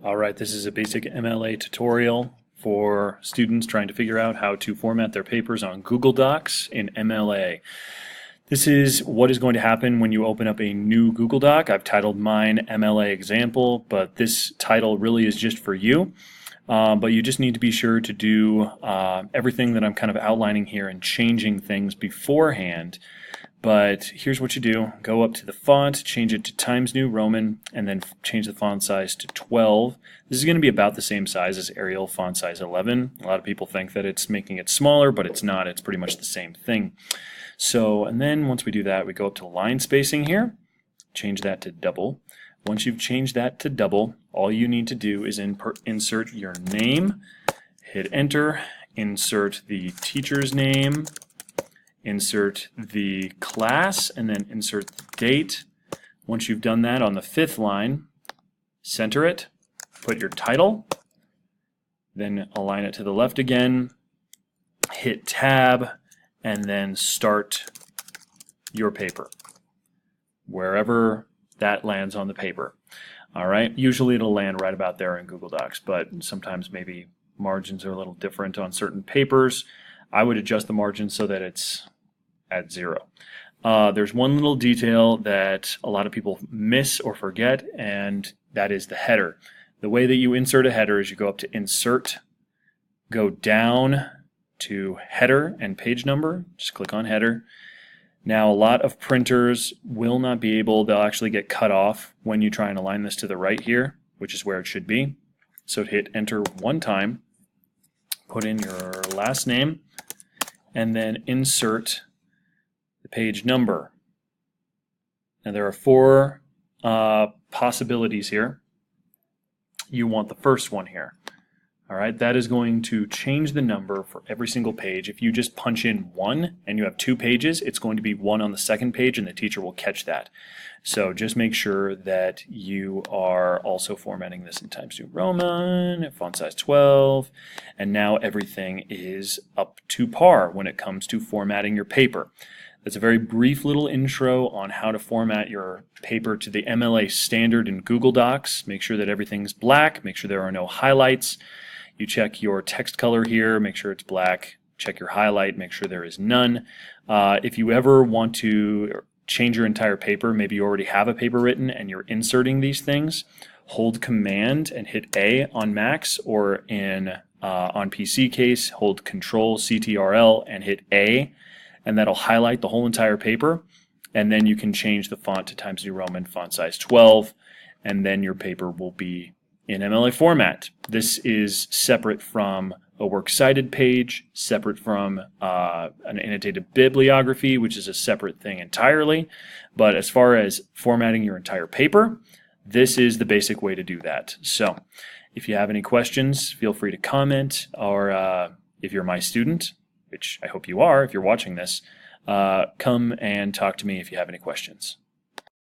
Alright, this is a basic MLA tutorial for students trying to figure out how to format their papers on Google Docs in MLA. This is what is going to happen when you open up a new Google Doc. I've titled mine MLA Example, but this title really is just for you. But you just need to be sure to do everything that I'm kind of outlining here and changing things beforehand. But here's what you do. Go up to the font, change it to Times New Roman, and then change the font size to 12. This is going to be about the same size as Arial font size 11. A lot of people think that it's making it smaller, but it's not. It's pretty much the same thing. So, and then once we do that, we go up to line spacing here, change that to double. Once you've changed that to double, all you need to do is insert your name, hit enter, insert the teacher's name, insert the class, and then insert the date. Once you've done that on the fifth line, center it, put your title, then align it to the left again, hit tab, and then start your paper, wherever that lands on the paper. Alright, usually it'll land right about there in Google Docs, but sometimes maybe margins are a little different on certain papers. I would adjust the margin so that it's at 0. There's one little detail that a lot of people miss or forget, and that is the header. The way that you insert a header is you go up to Insert, go down to Header and Page Number, just click on Header. Now a lot of printers will not be able, they'll actually get cut off when you try and align this to the right here, which is where it should be. So hit Enter one time, put in your last name, and then insert the page number. Now there are 4 possibilities here. You want the first one here. Alright, that is going to change the number for every single page. If you just punch in 1 and you have 2 pages, it's going to be 1 on the second page and the teacher will catch that. So just make sure that you are also formatting this in Times New Roman, font size 12, and now everything is up to par when it comes to formatting your paper. That's a very brief little intro on how to format your paper to the MLA standard in Google Docs. Make sure that everything's black, make sure there are no highlights. You check your text color here, make sure it's black. Check your highlight, make sure there is none. If you ever want to change your entire paper, maybe you already have a paper written and you're inserting these things, hold Command and hit A on Macs, or on PC case, hold Control CTRL and hit A, and that'll highlight the whole entire paper, and then you can change the font to Times New Roman, font size 12, and then your paper will be in MLA format. This is separate from a works cited page, separate from an annotated bibliography, which is a separate thing entirely. But as far as formatting your entire paper, this is the basic way to do that. So if you have any questions, feel free to comment, or if you're my student, which I hope you are if you're watching this, come and talk to me if you have any questions.